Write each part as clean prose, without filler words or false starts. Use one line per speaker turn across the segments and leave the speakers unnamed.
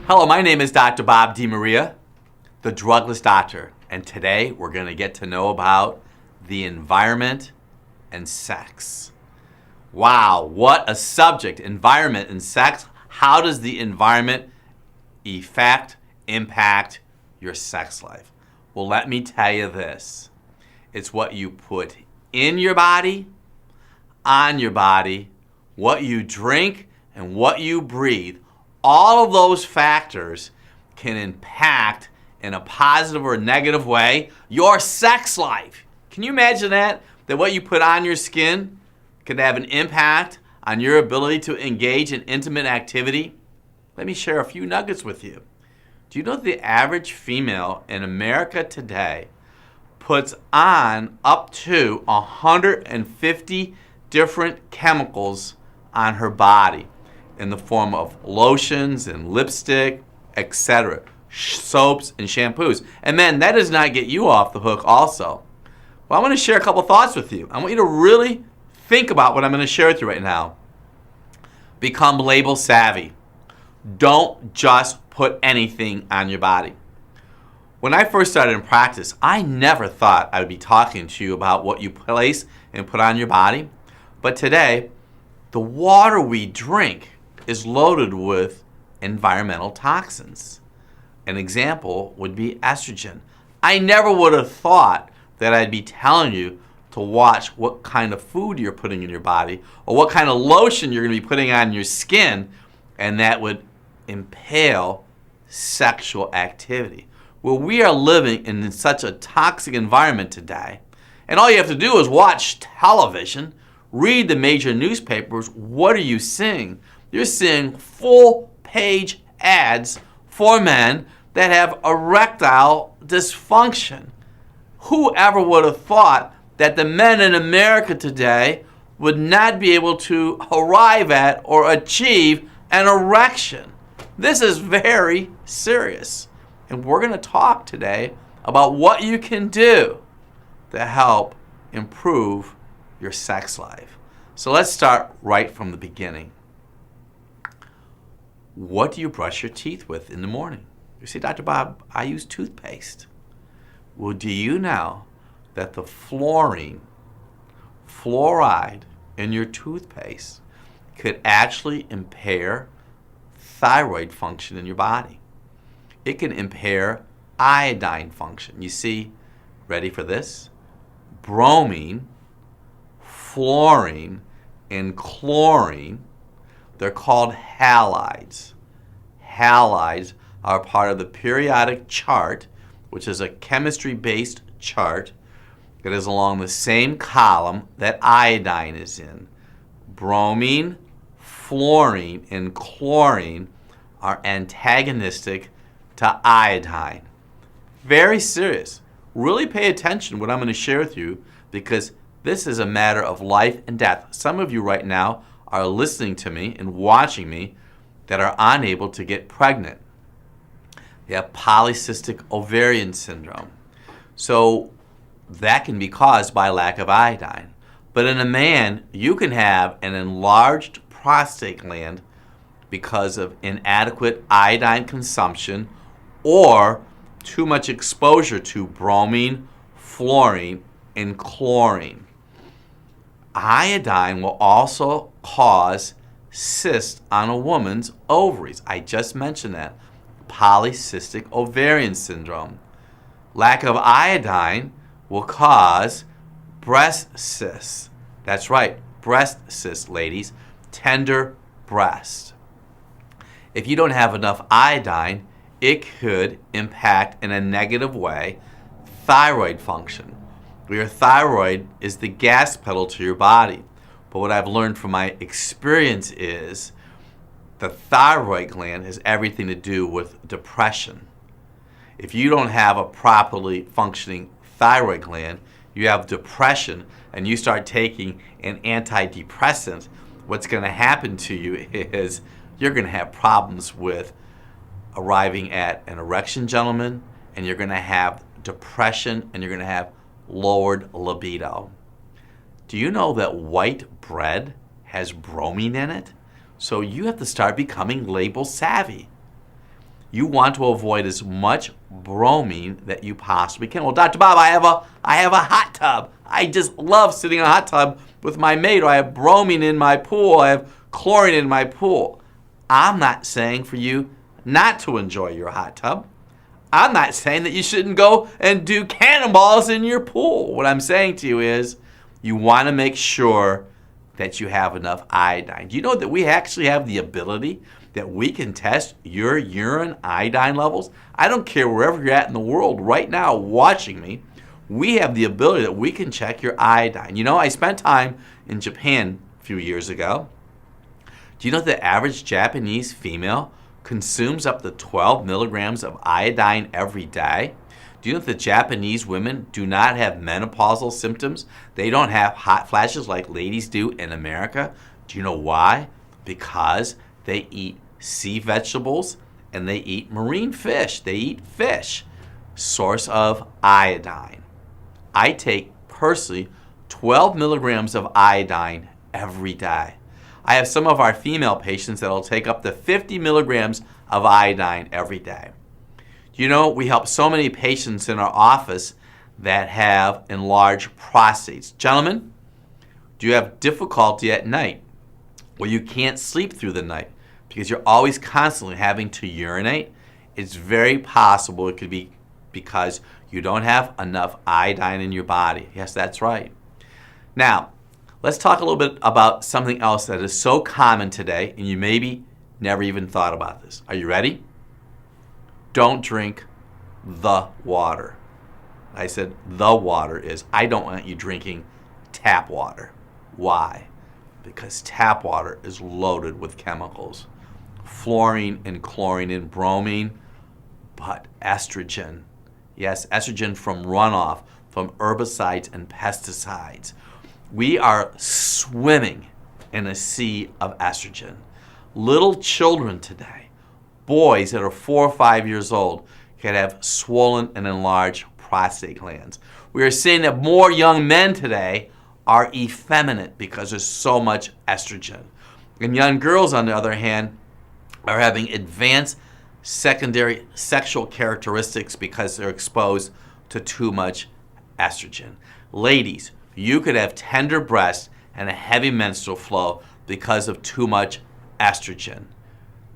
Hello, my name is Dr. Bob DeMaria, the Drugless Doctor, and today we're going to get to know about the environment and sex. Wow, what a subject, environment and sex. How does the environment impact your sex life? Well, let me tell you this. It's what you put in your body, on your body, what you drink, and what you breathe. All of those factors can impact in a positive or negative way your sex life. Can you imagine that? That what you put on your skin can have an impact on your ability to engage in intimate activity? Let me share a few nuggets with you. Do you know that the average female in America today puts on up to 150 different chemicals on her body in the form of lotions and lipstick, etc., soaps and shampoos? And men, that does not get you off the hook also. Well, I want to share a couple thoughts with you. I want you to really think about what I'm going to share with you right now. Become label savvy. Don't just put anything on your body. When I first started in practice, I never thought I would be talking to you about what you place and put on your body. But today, the water we drink is loaded with environmental toxins. An example would be estrogen. I never would have thought that I'd be telling you to watch what kind of food you're putting in your body or what kind of lotion you're going to be putting on your skin, and that would impale sexual activity. Well, we are living in such a toxic environment today, and all you have to do is watch television, read the major newspapers. What are you seeing? You're seeing full-page ads for men that have erectile dysfunction. Whoever would have thought that the men in America today would not be able to arrive at or achieve an erection? This is very serious. And we're going to talk today about what you can do to help improve your sex life. So let's start right from the beginning. What do you brush your teeth with in the morning? You say, Dr. Bob, I use toothpaste. Well, do you know that the fluoride in your toothpaste could actually impair thyroid function in your body? It can impair iodine function. You see, ready for this? Bromine, fluorine, and chlorine, they're called halides. Halides are part of the periodic chart, which is a chemistry-based chart that is along the same column that iodine is in. Bromine, fluorine, and chlorine are antagonistic to iodine. Very serious. Really pay attention to what I'm going to share with you, because this is a matter of life and death. Some of you right now are listening to me and watching me that are unable to get pregnant. They have polycystic ovarian syndrome. So that can be caused by lack of iodine. But in a man, you can have an enlarged prostate gland because of inadequate iodine consumption or too much exposure to bromine, fluorine, and chlorine. Iodine will also cause cysts on a woman's ovaries. I just mentioned that. Polycystic ovarian syndrome. Lack of iodine will cause breast cysts. That's right, breast cysts, ladies. Tender breast. If you don't have enough iodine, it could impact in a negative way thyroid function. Your thyroid is the gas pedal to your body. But what I've learned from my experience is the thyroid gland has everything to do with depression. If you don't have a properly functioning thyroid gland, you have depression, and you start taking an antidepressant, what's going to happen to you is you're going to have problems with arriving at an erection, gentlemen, and you're going to have depression, and you're going to have lowered libido. Do you know that white bread has bromine in it? So you have to start becoming label savvy. You want to avoid as much bromine that you possibly can. Well, Dr. Bob, I have a hot tub. I just love sitting in a hot tub with my mate, or I have bromine in my pool, I have chlorine in my pool. I'm not saying for you not to enjoy your hot tub. I'm not saying that you shouldn't go and do cannonballs in your pool. What I'm saying to you is you want to make sure that you have enough iodine. Do you know that we actually have the ability that we can test your urine iodine levels? I don't care wherever you're at in the world right now watching me, we have the ability that we can check your iodine. You know, I spent time in Japan a few years ago. Do you know the average Japanese female consumes up to 12 milligrams of iodine every day? Do you know that the Japanese women do not have menopausal symptoms? They don't have hot flashes like ladies do in America. Do you know why? Because they eat sea vegetables and they eat marine fish. They eat fish. Source of iodine. I take personally 12 milligrams of iodine every day. I have some of our female patients that will take up to 50 milligrams of iodine every day. You know, we help so many patients in our office that have enlarged prostates. Gentlemen, do you have difficulty at night where you can't sleep through the night because you're always constantly having to urinate? It's very possible it could be because you don't have enough iodine in your body. Yes, that's right. Now, let's talk a little bit about something else that is so common today, and you maybe never even thought about this. Are you ready? Don't drink the water. I said the water is, I don't want you drinking tap water. Why? Because tap water is loaded with chemicals. Fluorine and chlorine and bromine, but estrogen. Yes, estrogen from runoff, from herbicides and pesticides. We are swimming in a sea of estrogen. Little children today, boys that are 4 or 5 years old, can have swollen and enlarged prostate glands. We are seeing that more young men today are effeminate because there's so much estrogen. And young girls, on the other hand, are having advanced secondary sexual characteristics because they're exposed to too much estrogen. Ladies, you could have tender breasts and a heavy menstrual flow because of too much estrogen,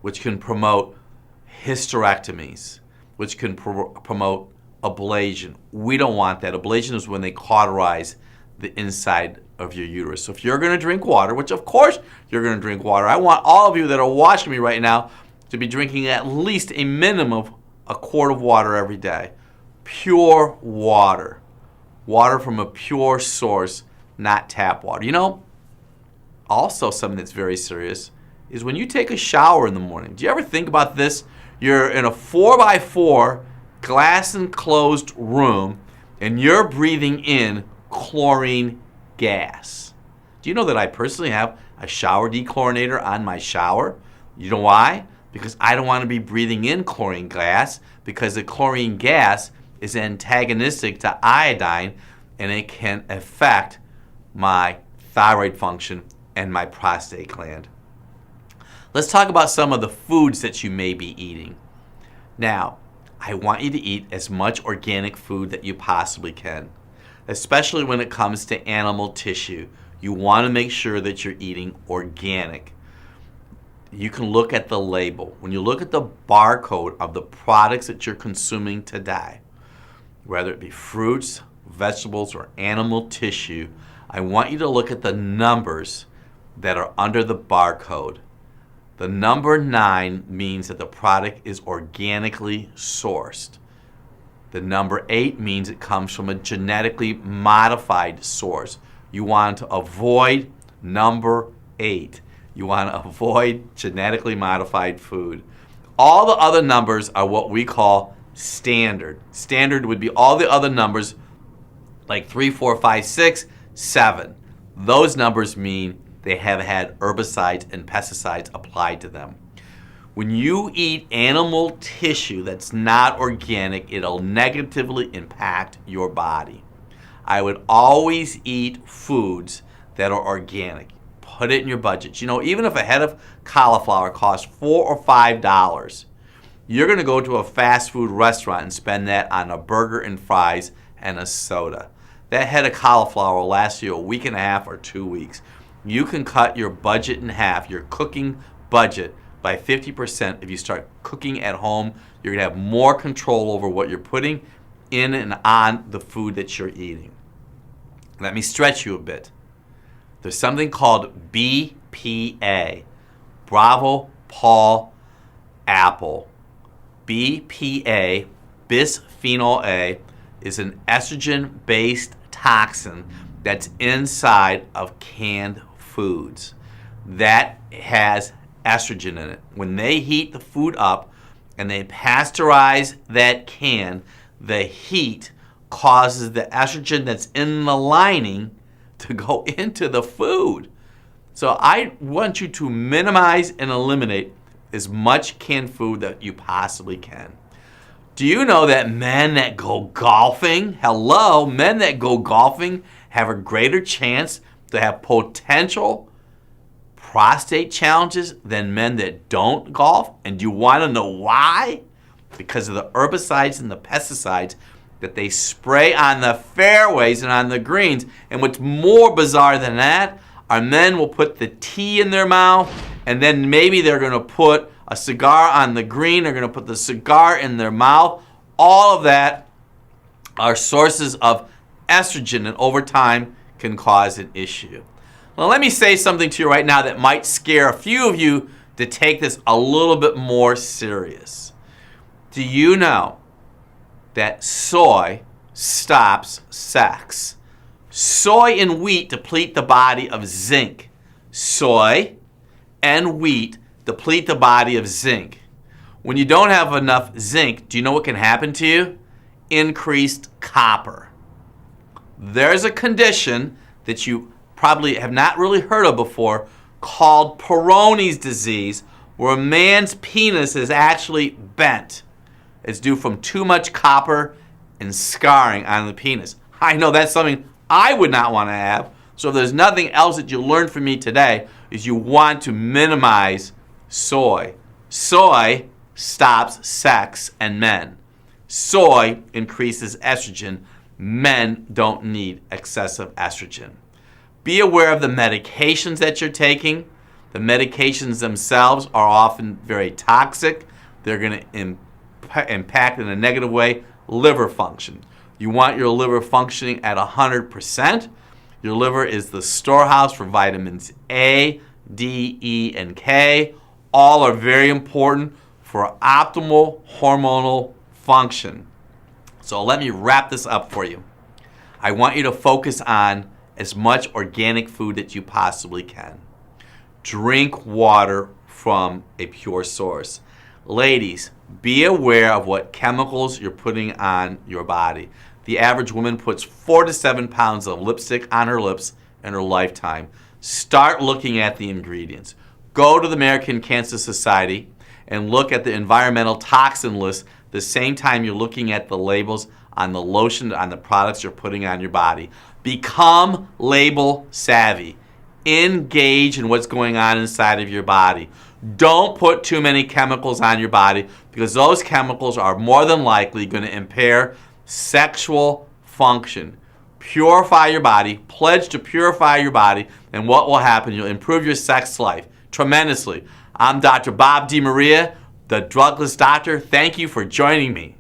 which can promote hysterectomies, which can promote ablation. We don't want that. Ablation is when they cauterize the inside of your uterus. So if you're going to drink water, which of course you're going to drink water, I want all of you that are watching me right now to be drinking at least a minimum of a quart of water every day. Pure water. Water from a pure source, not tap water. You know, also something that's very serious is when you take a shower in the morning. Do you ever think about this? You're in a 4x4 glass enclosed room and you're breathing in chlorine gas. Do you know that I personally have a shower dechlorinator on my shower? You know why? Because I don't want to be breathing in chlorine gas, because the chlorine gas is antagonistic to iodine and it can affect my thyroid function and my prostate gland. Let's talk about some of the foods that you may be eating. Now, I want you to eat as much organic food that you possibly can, especially when it comes to animal tissue. You want to make sure that you're eating organic. You can look at the label. When you look at the barcode of the products that you're consuming today, whether it be fruits, vegetables, or animal tissue, I want you to look at the numbers that are under the barcode. The number 9 means that the product is organically sourced. The number 8 means it comes from a genetically modified source. You want to avoid number 8. You want to avoid genetically modified food. All the other numbers are what we call standard. Standard would be all the other numbers like 3, 4, 5, 6, 7. Those numbers mean they have had herbicides and pesticides applied to them. When you eat animal tissue that's not organic, it'll negatively impact your body. I would always eat foods that are organic. Put it in your budget. You know, even if a head of cauliflower costs $4 or $5, you're going to go to a fast food restaurant and spend that on a burger and fries and a soda. That head of cauliflower will last you a week and a half or 2 weeks. You can cut your budget in half, your cooking budget, by 50% if you start cooking at home. You're going to have more control over what you're putting in and on the food that you're eating. Let me stretch you a bit. There's something called BPA, Bravo, Paul, Apple. BPA, bisphenol A, is an estrogen-based toxin that's inside of canned foods. That has estrogen in it. When they heat the food up and they pasteurize that can, the heat causes the estrogen that's in the lining to go into the food. So I want you to minimize and eliminate as much canned food that you possibly can. Do you know that men that go golfing, men that go golfing have a greater chance to have potential prostate challenges than men that don't golf? And do you want to know why? Because of the herbicides and the pesticides that they spray on the fairways and on the greens. And what's more bizarre than that, our men will put the tea in their mouth, and then maybe they're going to put a cigar on the green, they're going to put the cigar in their mouth. All of that are sources of estrogen, and over time can cause an issue. Well, let me say something to you right now that might scare a few of you to take this a little bit more serious. Do you know that soy stops sex? Soy and wheat deplete the body of zinc. Soy and wheat deplete the body of zinc. When you don't have enough zinc, do you know what can happen to you? Increased copper. There's a condition that you probably have not really heard of before called Peyronie's disease, where a man's penis is actually bent. It's due from too much copper and scarring on the penis. I know that's something I would not want to have. So if there's nothing else that you learned from me today, is you want to minimize soy. Soy stops sex and men. Soy increases estrogen. Men don't need excessive estrogen. Be aware of the medications that you're taking. The medications themselves are often very toxic. They're going to impact in a negative way liver function. You want your liver functioning at 100%. Your liver is the storehouse for vitamins A, D, E, and K. All are very important for optimal hormonal function. So let me wrap this up for you. I want you to focus on as much organic food that you possibly can. Drink water from a pure source. Ladies, be aware of what chemicals you're putting on your body. The average woman puts 4 to 7 pounds of lipstick on her lips in her lifetime. Start looking at the ingredients. Go to the American Cancer Society and look at the environmental toxin list the same time you're looking at the labels on the lotion, on the products you're putting on your body. Become label savvy. Engage in what's going on inside of your body. Don't put too many chemicals on your body, because those chemicals are more than likely going to impair sexual function. Purify your body. Pledge to purify your body, and what will happen? You'll improve your sex life tremendously. I'm Dr. Bob DeMaria, the Drugless Doctor. Thank you for joining me.